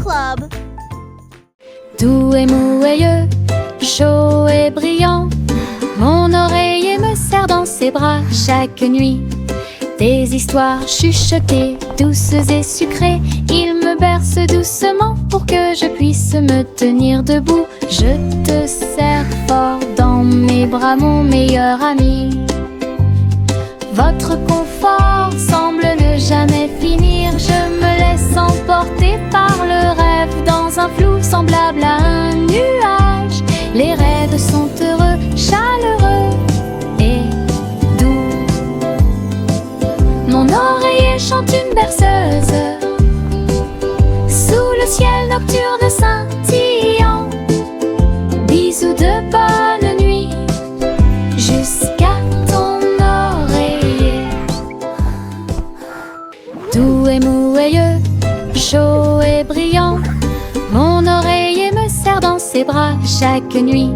Club. Doux et mouilleux, chaud et brillant, mon oreiller me serre dans ses bras chaque nuit. Des histoires chuchotées, douces et sucrées, il me berce doucement pour que je puisse me tenir debout. Je te serre fort dans mes bras, mon meilleur ami. Votre confort semble ne jamais finir. Je me laisse emporter par le rêve dans un flou semblable à un nuage. Les rêves sont heureux, chaleureux et doux. Mon oreiller chante une berceuse sous le ciel nocturne scintillant. Bisous de bonne nuit jusqu'à ton oreiller. Doux et mouilleux, chaud et brillant, mon oreiller me serre dans ses bras chaque nuit.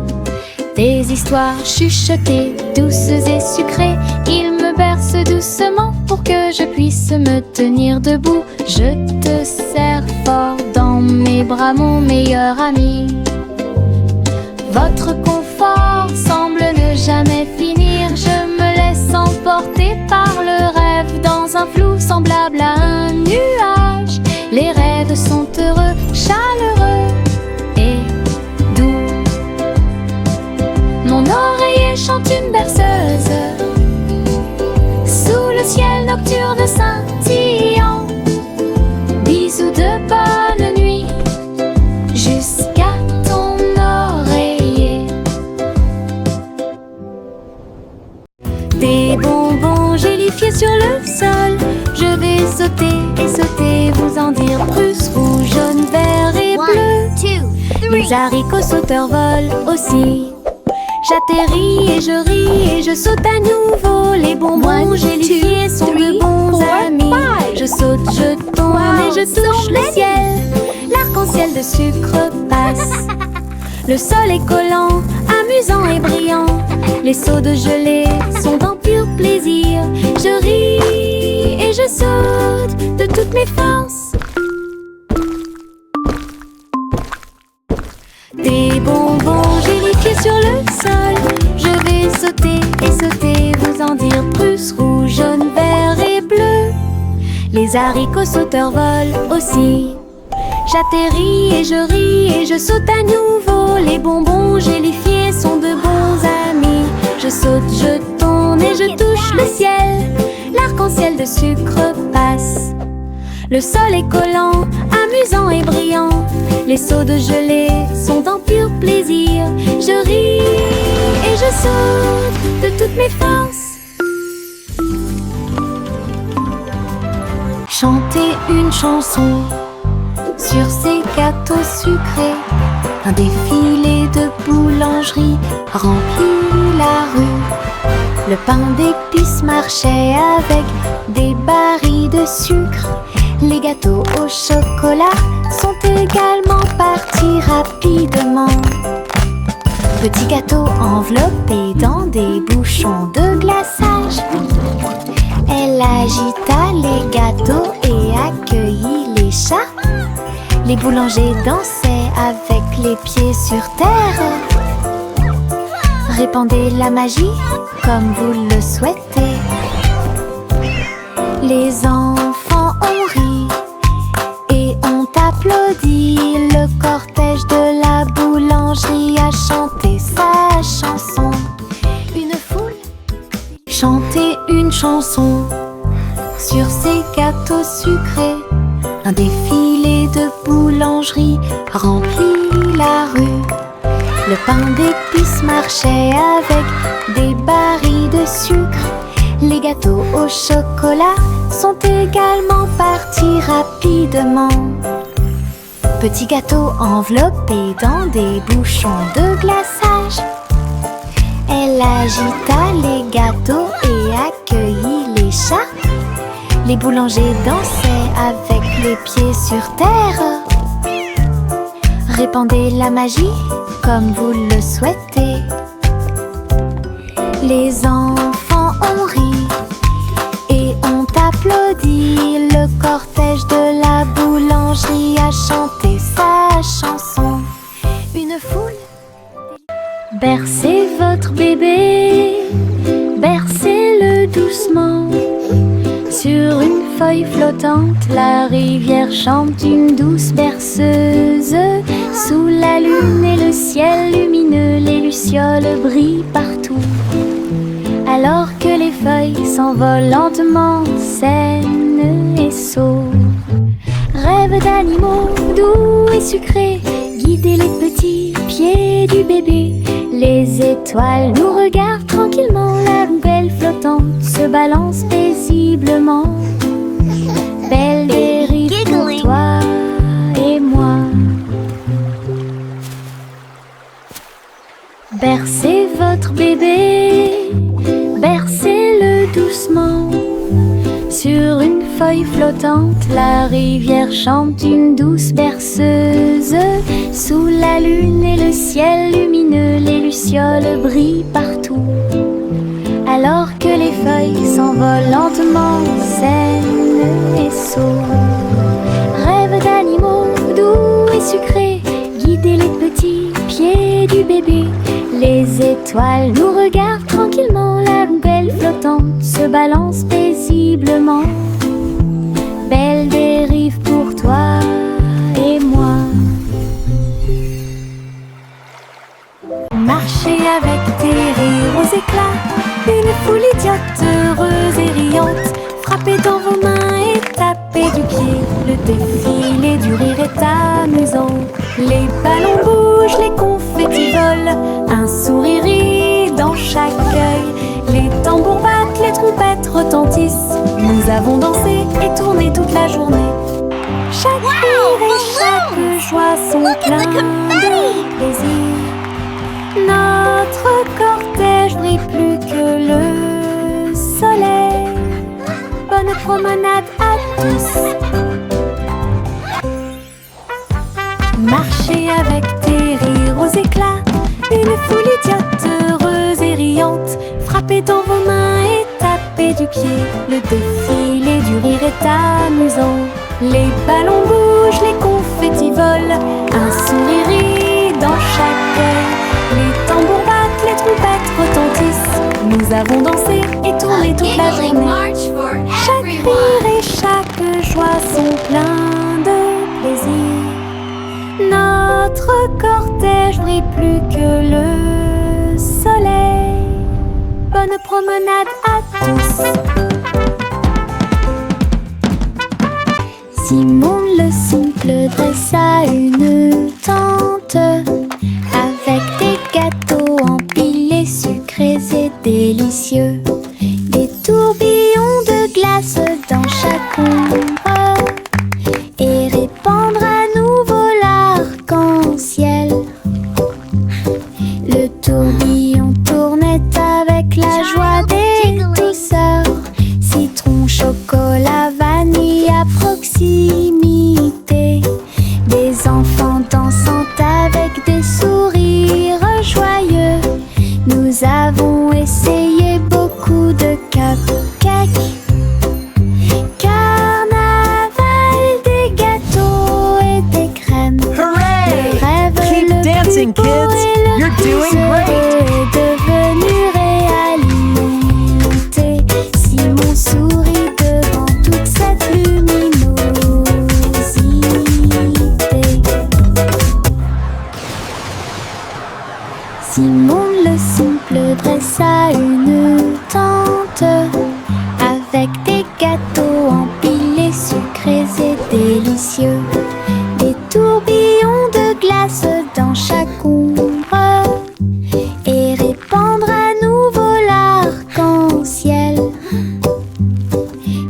Des histoires chuchotées, douces et sucrées, il me berce doucement pour que je puisse me tenir debout. Je te serre fort dans mes bras, mon meilleur ami. Votre confort semble ne jamais finir. Je me laisse emporter par le rêve dans un flou semblable à un nuage. Les rêves sont heureux, chaleureux et doux. Mon oreiller chante une berceuse sous le ciel nocturne scintillant. Bisous de bonne nuit jusqu'à ton oreiller. Des bonbons gélifiés sur le sol, je vais sauter et sauter, vous en dire plus. Rouge, jaune, vert et bleu. Les haricots sauteurs volent aussi. J'atterris et je ris et je saute à nouveau. Les bonbons gélifiés sont de bons amis. Je saute, je tourne et je touche le ciel. L'arc-en-ciel de sucre passe. Le sol est collant, amusant et brillant. Les seaux de gelée sont en pur plaisir. Je ris et je saute de toutes mes forces. Des bonbons gélifiés sur le sol, je vais sauter et sauter, vous en dire plus. Rouge, jaune, vert et bleu. Les haricots sauteurs volent aussi. J'atterris et je ris et je saute à nouveau. Les bonbons gélifiés sont de bons amis. Je saute, je tourne et je touche le ciel. L'arc-en-ciel de sucre passe. Le sol est collant, amusant et brillant. Les seaux de gelée sont en pur plaisir. Je ris et je saute de toutes mes forces. Chanter une chanson sur ces gâteaux sucrés. Un défilé de boulangerie remplit la rue. Le pain d'épices marchait avec des barils de sucre. Les gâteaux au chocolat sont également partis rapidement. Petits gâteaux enveloppés dans des bouchons de glaçage. Elle agita les gâteaux et accueillit les chats. Les boulangers dansaient avec les pieds sur terre. Répandez la magie comme vous le souhaitez. Les enfants ont ri et ont applaudi. Le cortège de la boulangerie a chanté sa chanson. Une foule chantait une chanson sur ces gâteaux sucrés. Un défilé de boulangerie remplit la rue. Le pain d'épices marchait avec des barils de sucre. Les gâteaux au chocolat sont également partis rapidement. Petits gâteaux enveloppés dans des bouchons de glaçage. Elle agita les gâteaux et accueillit les chats. Les boulangers dansaient avec les pieds sur terre. Répandez la magie comme vous le souhaitez. Les enfants ont ri et ont applaudi. Le cortège de la boulangerie a chanté une foule. Bercez votre bébé, bercez-le doucement. Sur une feuille flottante, la rivière chante une douce berceuse. Sous la lune et le ciel lumineux, les lucioles brillent partout. Alors que les feuilles s'envolent lentement, saines et sauves. Rêve d'animaux doux et sucrés, guider les petits pieds du bébé. Les étoiles nous regardent tranquillement, la poubelle flottante se balance paisiblement. Belle dérive pour toi et moi. Bercez votre bébé, bercez-le doucement. Sur une feuille flottante, la rivière chante une douce berceuse. Sous la lune et le ciel lumineux, les lucioles brillent partout. Alors que les feuilles s'envolent lentement, saines et sauves. Rêve d'animaux doux et sucrés, guider les petits pieds du bébé. Les étoiles nous regardent tranquillement, la poubelle flottante se balance paisiblement. Belle dérive pour toi et moi. Marchez avec tes rires aux éclats, une foule idiote, heureuse et riante. Frappez dans vos mains et tapez du pied, le défilé du rire est amusant. Les ballons bougent, les confettis volent, un sourire rit dans chaque œil. Les tambours battent, les trompettes retentissent. Nous avons dansé et tourné toute la journée. Chaque rire et chaque joie sont pleins de plaisir. Notre cortège brille plus que le soleil. Bonne promenade à tous. Marchez avec tes rires aux éclats, une foule idiote, heureuse et riante. Frappez dans vos mains et tapez du pied, le défilé du rire est amusant. Les ballons bougent, les confettis volent, un sourire rit dans chaque œil. Les tambours battent, les trompettes retentissent. Nous avons dansé et tourné toute la journée. Chaque rire et chaque joie sont pleins de plaisir. Notre cortège brille plus que le soleil. Bonne promenade à tous. Simon le simple dressa une tente avec des gâteaux empilés, sucrés et délicieux. Des tourbillons de glace dans chaque ombre et répandre à nouveau l'arc-en-ciel. Le tourbillon tournait avec la joie des douceurs. Citron, chocolat, vanille à proximité. Des enfants dansant avec des sourires joyeux. Nous avons essayé beaucoup de cupcakes. Carnaval, des gâteaux et des crèmes. Hooray! Le rêve Keep le dancing, plus beau kids! et le You're plus doing heureux great! est devenu réalité. Simon sourit devant toute cette luminosité. Simon le simple dressa une tente avec des gâteaux empilés, sucrés et délicieux. Des tourbillons de glace dans chaque ombre et répandre à nouveau l'arc-en-ciel.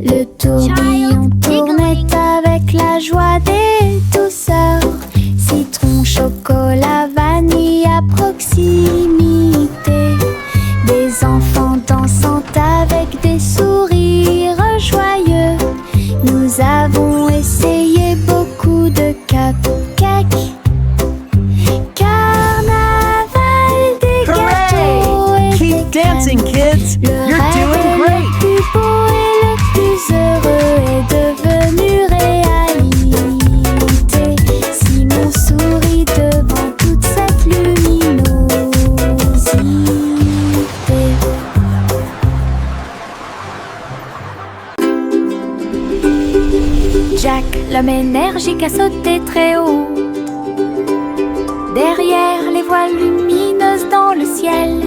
Le tourbillon tournait avec la joie des douceurs. Citron, chocolat, vanille à proximité. Des enfants dansant avec des sourires joyeux. Nous avons essayé beaucoup de cupcakes. Carnaval, des gâteaux et Keep des dancing, crèmes. kids! Le You're rêve doing le great! plus beau et le plus heureux est devenu réalité. Jack, l'homme énergique, a sauté très haut. Derrière les voiles lumineuses dans le ciel,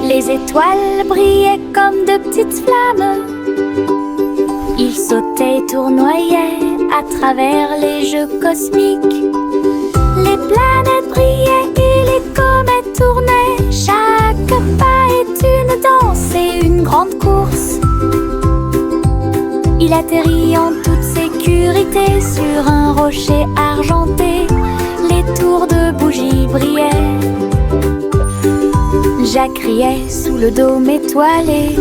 les étoiles brillaient comme de petites flammes. Il sautait et tournoyait à travers les jeux cosmiques. Les planètes brillaient et les comètes tournaient. Chaque pas est une danse et une grande course. Il atterrit en toute sécurité sur un rocher argenté. Les tours de bougies brillaient. Jack riait sous le dôme étoilé.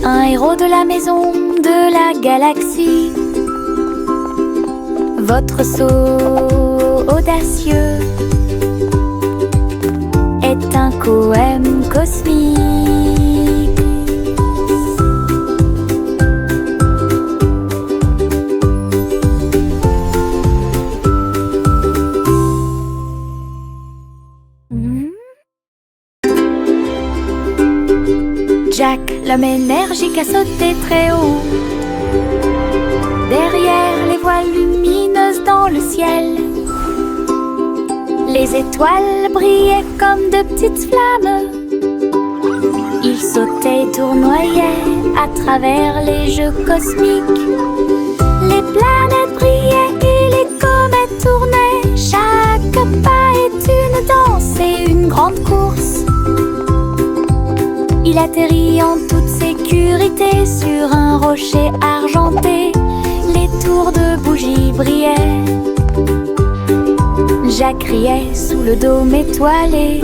Un héros de la maison de la galaxie. Votre saut audacieux est un poème cosmique. Jack, l'homme énergique, a sauté très haut. Derrière les voiles lumineuses dans le ciel, les étoiles brillaient comme de petites flammes. Il sautait et tournoyait à travers les jeux cosmiques. Les planètes brillaient et les comètes tournaient. Chaque pas est une danse et une grande course. Il atterrit en toute sécurité sur un rocher argenté. Les tours de bougies brillaient. Jack riait sous le dôme étoilé.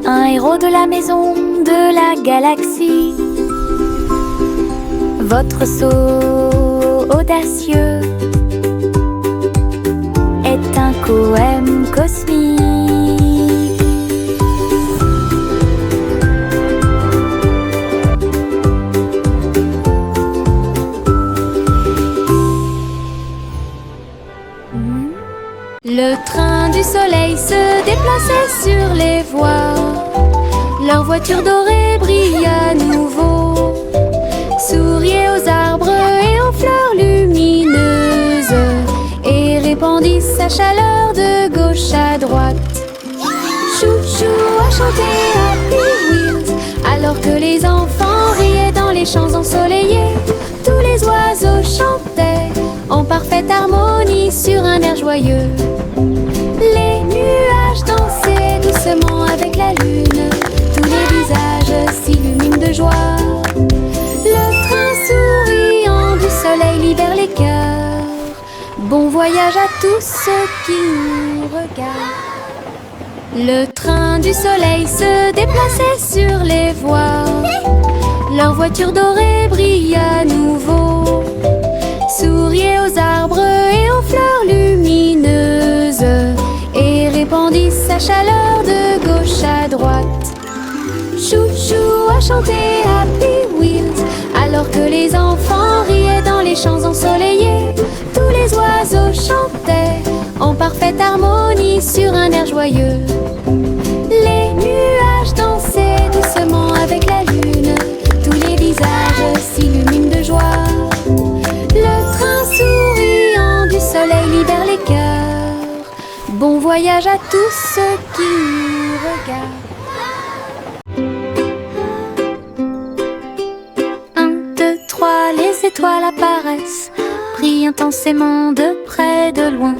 Un héros de la maison de la galaxie. Votre saut audacieux est un poème cosmique. Le train du soleil se déplaçait sur les voies. Leur voiture dorée brille à nouveau, souriait aux arbres et aux fleurs lumineuses, et répandit sa chaleur de gauche à droite. Chou-chou a chanté Happy Wheels, alors que les enfants riaient dans les champs ensoleillés. Tous les oiseaux chantaient en parfaite harmonie sur un air joyeux. Les nuages dansaient doucement avec la lune. Tous les visages s'illuminent de joie. Le train souriant du soleil libère les cœurs. Bon voyage à tous ceux qui nous regardent. Le train du soleil se déplaçait sur les voies. Leur voiture dorée brille à nouveau, souriait aux arbres et aux fleurs lumineuses, et répandit sa chaleur de gauche à droite. Chou-chou a chanté Happy Wheels, alors que les enfants riaient dans les champs ensoleillés. Tous les oiseaux chantaient en parfaite harmonie sur un air joyeux. Les nuages dansaient doucement avec la lune. Tous les visages s'illuminent de joie. Le train souriant du soleil libère les cœurs. Bon voyage à tous ceux qui nous regardent. 1, 2, 3, les étoiles apparaissent, brillent intensément de près, de loin.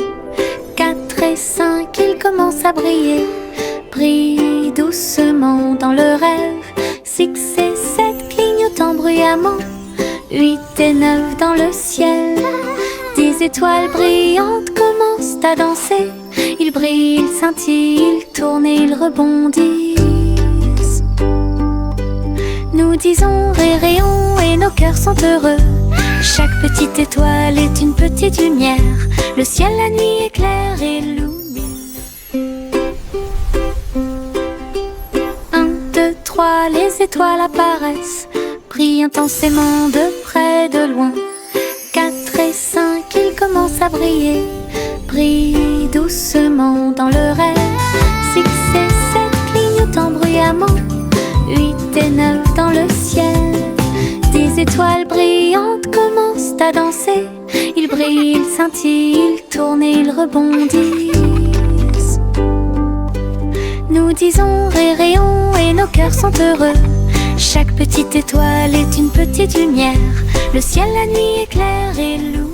4 et 5, ils commencent à briller, brillent doucement dans le rêve. 6 et 7 clignotant bruyamment. 8 et 9 dans le ciel. 10 étoiles brillantes commencent à danser. Ils brillent, ils scintillent, ils tournent et ils rebondissent. Nous disons réréons et nos cœurs sont heureux. Chaque petite étoile est une petite lumière. Le ciel la nuit éclaire et illumine. 1, 2, 3, les étoiles apparaissent, brillent intensément de près, de loin. 4 et 5, ils commencent à briller, brillent doucement dans le rêve. 6 et 7 clignotant bruyamment. 8 et 9 dans le ciel. 10 étoiles s'amusent à danser. Ils brillent, ils scintillent, ils tournent et ils rebondissent. Nous disons réréons et nos cœurs sont heureux. Chaque petite étoile est une petite lumière. Le ciel la nuit éclaire et illumine.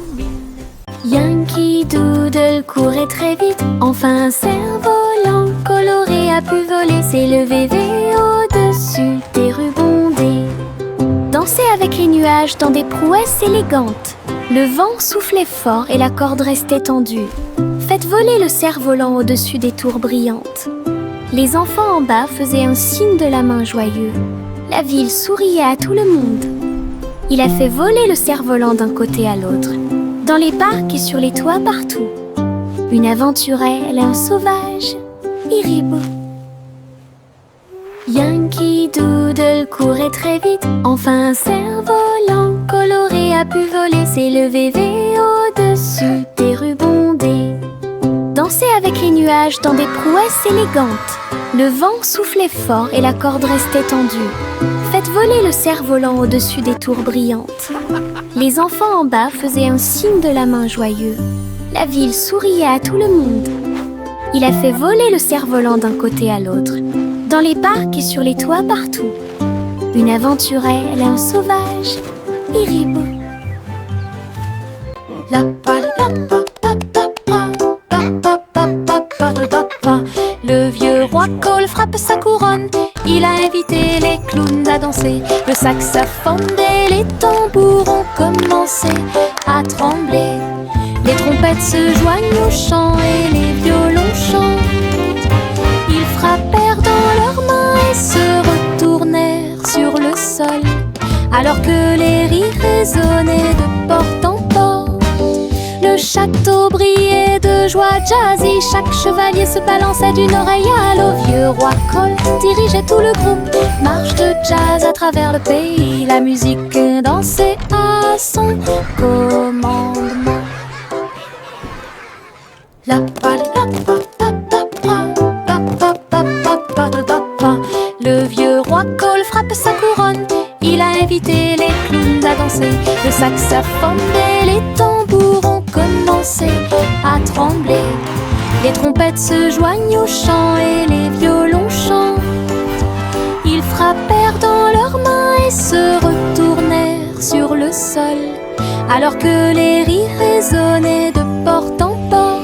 Yankee Doodle courait très vite. Enfin un cerf-volant coloré a pu voler, s'élever au-dessus des rubans bondés. Danser avec les nuages dans des prouesses élégantes. Le vent soufflait fort et la corde restait tendue. Faites voler le cerf-volant au-dessus des tours brillantes. Les enfants en bas faisaient un signe de la main joyeux. La ville souriait à tout le monde. Il a fait voler le cerf-volant d'un côté à l'autre, dans les parcs et sur les toits partout. Une aventurelle, un sauvage, Iribo. Yankee Doodle courait très vite. Enfin un cerf-volant coloré a pu voler, s'élever au-dessus des rubans bondés. Danser avec les nuages dans des prouesses élégantes. Le vent soufflait fort et la corde restait tendue. Faites voler le cerf-volant au-dessus des tours brillantes. Les enfants en bas faisaient un signe de la main joyeux. La ville souriait à tout le monde. Il a fait voler le cerf-volant d'un côté à l'autre, dans les parcs et sur les toits partout. Une aventurelle, un sauvage, Iribo. Le vieux roi Cole frappe sa couronne. Il a invité les clowns à danser. Le saxophone et les tambours ont commencé à trembler. Les trompettes se joignent au chant et les violons chantent. Ils frappèrent dans leurs mains et se retournèrent sur le sol, alors que les rires résonnaient de porte en porte. Le château brillait de joie jazzy. Chaque chevalier se balançait d'une oreille à l'autre. Vieux roi Cole dirigeait tout le groupe. Marche de jazz à travers le pays. La musique dansait à son commandement. Le vieux roi Cole frappe sa couronne. Il a invité les clowns à danser. Le saxophone et les tambours ont commencé à trembler. Les trompettes se joignent au chant et les violons chantent. Ils frappèrent dans leurs mains et se retournèrent sur le sol, alors que les rires résonnaient de porte en porte.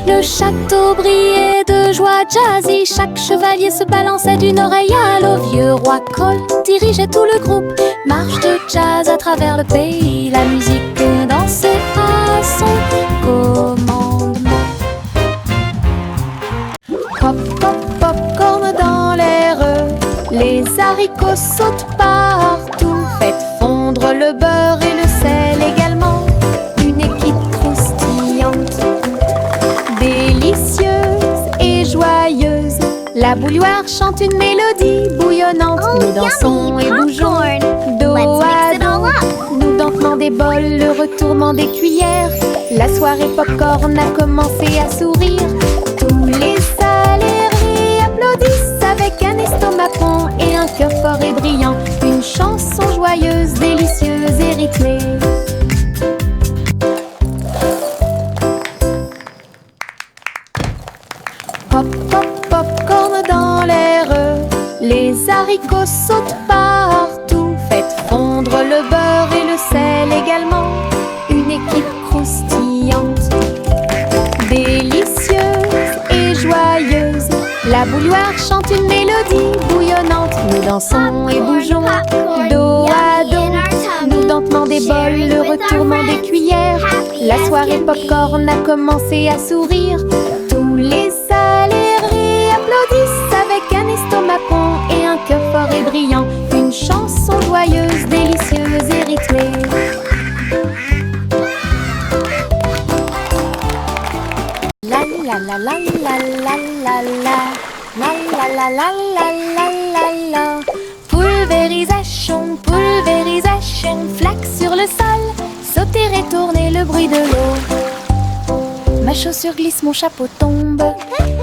Le château brillait de joie jazzy. Chaque chevalier se balançait d'une oreille à l'autre. Vieux roi Cole dirigeait tout le groupe. Marche de jazz à travers le pays. La musique dansait à son commandement. Pop, pop, popcorn dans l'air. Les haricots sautent partout. Faites fondre le beurre et le sel également. Une équipe croustillante, délicieuse et joyeuse. La bouilloire chante une mélodie bouillonnante. Nous dansons et bougeons dos à dos. Nous dentement des bols, le retournement des cuillères. La soirée popcorn a commencé à sourire. Tous les salariés applaudissent avec un estomac rond et un cœur fort et brillant. Une chanson joyeuse, délicieuse et rythmée. Pop, pop, popcorn dans l'air. Les haricots sautent partout. Faites fondre le beurre et le sel également. Une équipe croustillante, délicieuse et joyeuse. La bouilloire chante une mélodie bouillonnante. Nous dansons et bougeons dos à dos. Nous dentement des bols, le retournement des cuillères. La soirée popcorn a commencé à sourire. Tous les salariés applaudissent avec un estomac rond et un cœur fort et brillant. Une chanson joyeuse, délicieuse et rythmée. La la la la la la la la. La la la la la la la la. Pulvérisation, pulvérisation. Flaque sur le sol, sauter et tourner le bruit de l'eau. Ma chaussure glisse, mon chapeau tombe.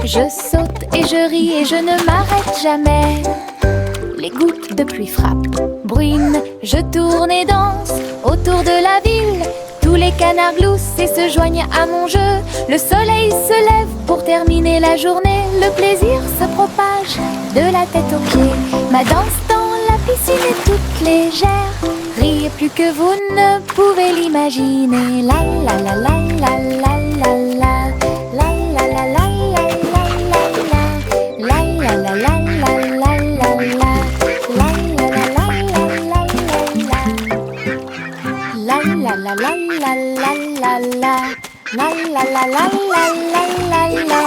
Je saute et je ris et je ne m'arrête jamais. les gouttes de pluie frappent. Bruine, je tourne et danse autour de la ville. Tous les canards gloussent et se joignent à mon jeu. Le soleil se lève pour terminer la journée. Le plaisir se propage de la tête aux pieds. Ma danse dans la piscine est toute légère. Riez plus que vous ne pouvez l'imaginer. La la la la la la la la. La la la la la la la. La la la la la la la la. La la la la la la la. La la la la la la la la. La la la la la la la la.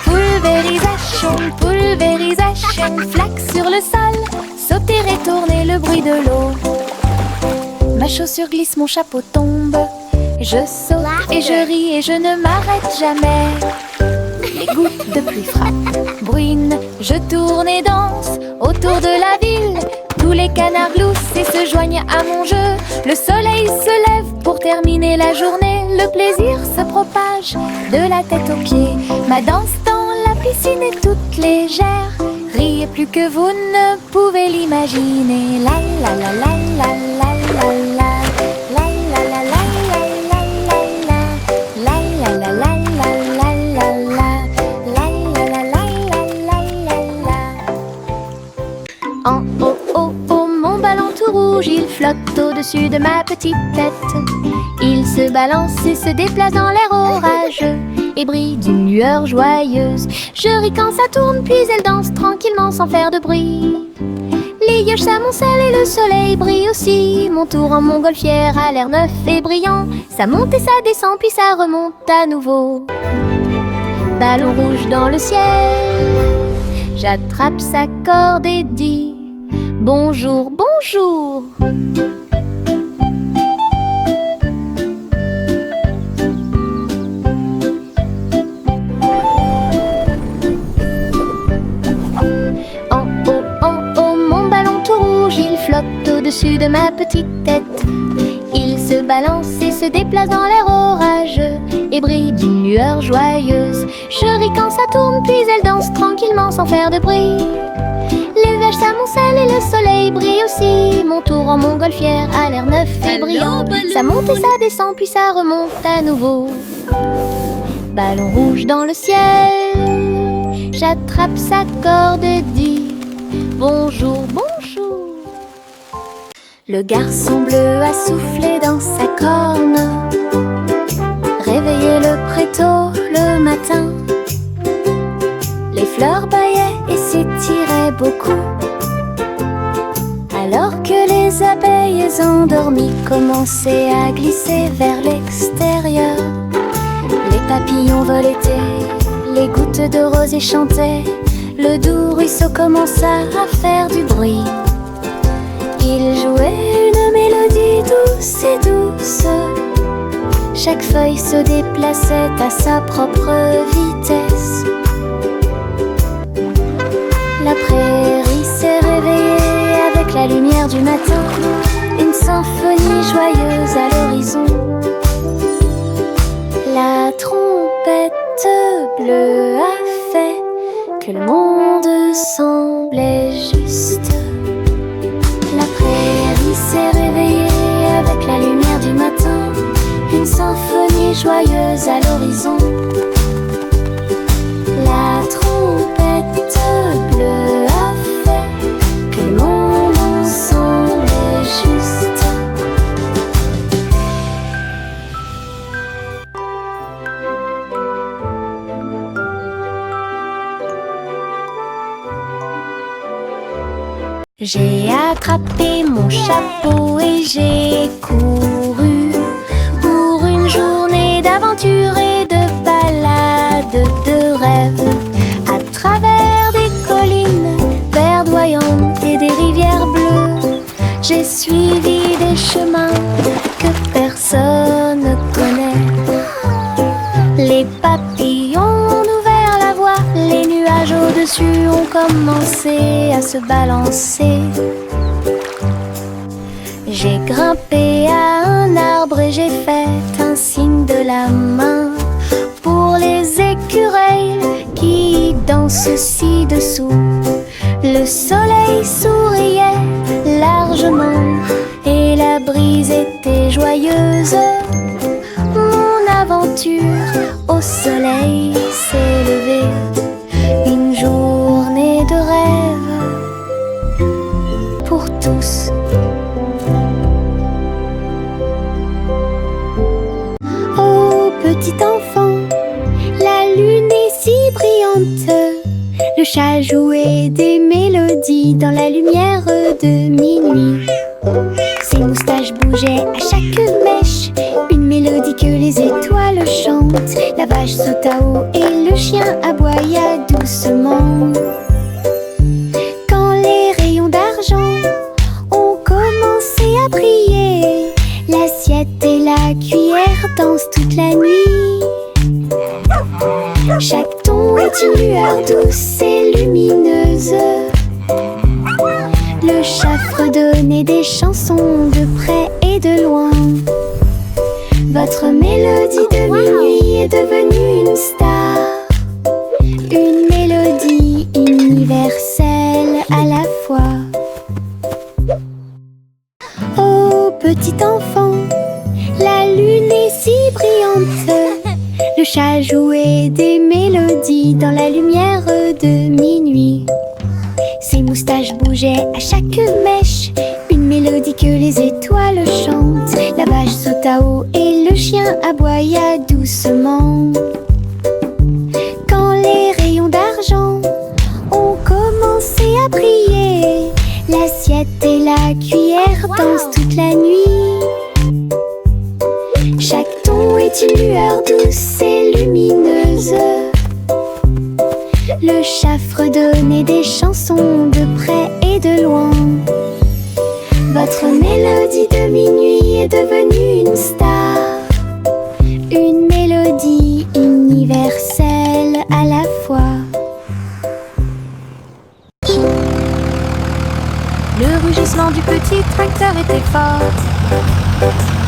Pulvérisation, pulvérisation, flaque sur le sol. Sauter et tourner le bruit de l'eau. Ma chaussure glisse, mon chapeau tombe. Je saute et je ris et je ne m'arrête jamais. Les gouttes de pluie frappent. Bruine, je tourne et danse autour de la ville. Tous les canards gloussent et se joignent à mon jeu. Le soleil se lève pour terminer la journée. Le plaisir se propage de la tête aux pieds. Ma danse dans la piscine est toute légère. Riez plus que vous ne pouvez l'imaginer. La la la la la la la la. La la la la la la la la. La la la la la la la la. La la la la la la la. En haut, oh, oh, mon ballon tout rouge, il flotte au-dessus de ma petite tête. Il se balance et se déplace dans l'air orageux et brille d'une lueur joyeuse. Je ris quand ça tourne, puis elle danse tranquillement sans faire de bruit. Les yeux s'amoncellent et le soleil brille aussi. Mon tour en montgolfière a l'air neuf et brillant. Ça monte et ça descend, puis ça remonte à nouveau. Ballon rouge dans le ciel, j'attrape sa corde et dis bonjour, bonjour. Au-dessus de ma petite tête, il se balance et se déplace dans l'air orageux et brille d'une lueur joyeuse. Je ris quand ça tourne, puis elle danse tranquillement sans faire de bruit. Les vaches s'amoncellent et le soleil brille aussi. Mon tour en montgolfière a l'air neuf et brillant. Ça monte et ça descend, puis ça remonte à nouveau. Ballon rouge dans le ciel, j'attrape sa corde et dis bonjour, bonjour. Le garçon bleu a soufflé dans sa corne, réveillé le prétôt le matin. Les fleurs bâillaient et s'étiraient beaucoup, alors que les abeilles endormies commençaient à glisser vers l'extérieur. Les papillons voletaient, les gouttes de rosée chantaient. Le doux ruisseau commença à faire du bruit. Il jouait une mélodie douce et douce. Chaque feuille se déplaçait à sa propre vitesse. La prairie s'est réveillée avec la lumière du matin. Une symphonie joyeuse à l'horizon. La trompette bleue a fait que le monde semblait juste. La prairie s'est réveillée avec la lumière du matin. Une symphonie joyeuse à l'horizon. La trompette bleue a fait que le monde semblait juste. J'ai attrapé mon chapeau et j'ai couru pour une journée d'aventure et de balade, de rêve, à travers des collines verdoyantes et des rivières bleues. J'ai suivi des chemins que personne ne connaît. Les papillons ont ouvert la voie, les nuages au-dessus ont commencé à se balancer. J'ai grimpé à un arbre et j'ai fait un signe de la main pour les écureuils qui dansent ci-dessous. Le soleil souriait largement et la brise était joyeuse. Mon aventure au soleil s'est levée, une journée de rêve pour tous. Oh petit enfant, la lune est si brillante. Le chat jouait des mélodies dans la lumière de minuit. Ses moustaches bougeaient à chaque mèche, une mélodie que les étoiles chantent. La vache sauta haut et le chien aboya doucement. Quand les rayons d'argent ont commencé à briller, l'assiette et la cuillère dansent toute la nuit. Chaque ton est une lueur douce et lumineuse. Le chat fredonnait des chansons de près et de loin. Votre mélodie de minuit est devenue une star, une mélodie universelle à la fois. Oh petit enfant, la lune est si brillante. Le chat jouait des mélodies dans la lumière de minuit. Ses moustaches bougeaient à chaque mèche, une mélodie que les étoiles chantent. La vache sauta haut et le chien aboya doucement. Quand les rayons d'argent ont commencé à briller, l'assiette et la cuillère dansent toute la nuit. Chaque ton est une lueur douce et lumineuse. Le chat fredonnait des chansons de près et de loin. Votre mélodie de minuit est devenue une star, une mélodie universelle à la fois. Le rugissement du petit tracteur était fort.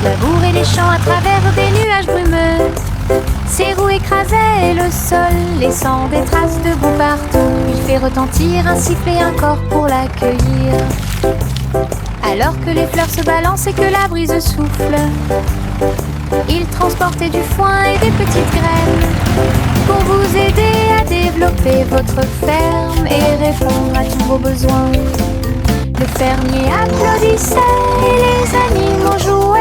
Labourer les champs à travers des nuages brumeux. Ses roues écrasaient le sol, laissant des traces de boue partout. Il fait retentir un sifflet, un corps pour l'accueillir. Alors que les fleurs se balancent et que la brise souffle, il transportait du foin et des petites graines pour vous aider à développer votre ferme et répondre à tous vos besoins. Le fermier applaudissait et les animaux jouaient.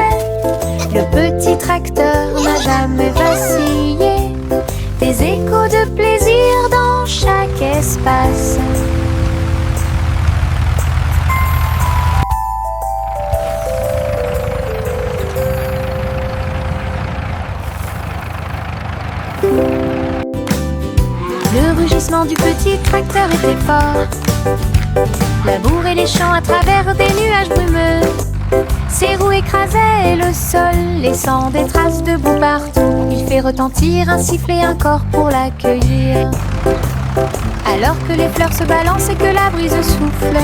Le petit tracteur n'a jamais vacillé. Des échos de plaisir dans chaque espace. Le rugissement du petit tracteur était fort. Labourer les champs à travers des nuages brumeux. Ses roues écrasaient le sol, laissant des traces de boue partout. Il fait retentir un sifflet, un corps pour l'accueillir. Alors que les fleurs se balancent et que la brise souffle,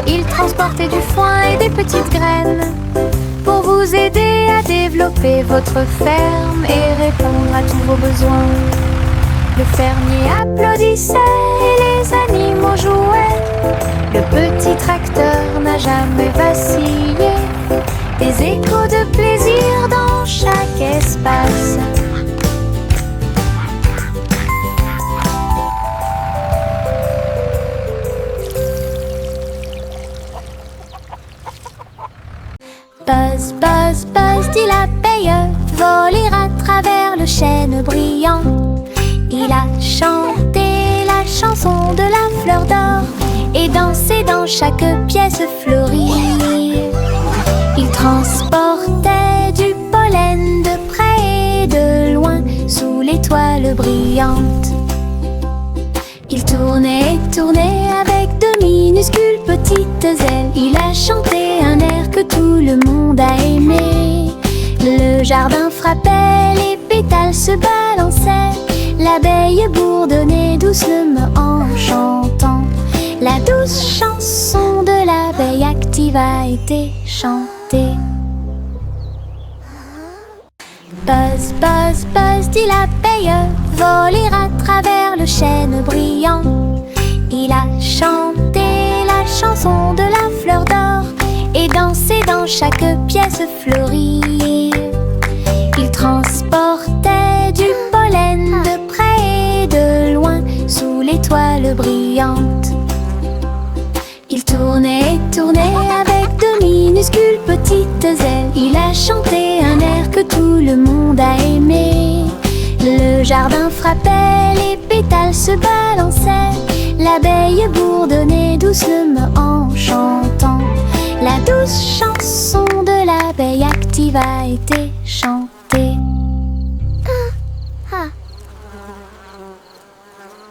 il transportait du foin et des petites graines pour vous aider à développer votre ferme et répondre à tous vos besoins. Le fermier applaudissait et les animaux jouaient. Le petit tracteur n'a jamais vacillé. Des échos de plaisir dans chaque espace. Buzz, buzz, buzz, dit l'abeille, voler à travers le chêne brillant. Il a chanté la chanson de la fleur d'or et dansé dans chaque pièce fleurie. Il transportait du pollen de près et de loin sous l'étoile brillante. Il tournait et tournait avec de minuscules petites ailes. Il a chanté un air que tout le monde a aimé. Le jardin frappait, les pétales se balançaient. L'abeille bourdonnait doucement en chantant. La douce chanson de l'abeille active a été chantée. Buzz, buzz, buzz, dit l'abeille, voler à travers le chêne brillant. Il a chanté la chanson de la fleur d'or et dansé dans chaque pièce fleurie. Il transportait du pollen de près et de loin sous l'étoile brillante. Il tournait et tournait avec de minuscules petites ailes. Il a chanté un air que tout le monde a aimé. Le jardin frappait, les pétales se balançaient. L'abeille bourdonnait doucement en chantant. La douce chanson de l'abeille active a été chantée.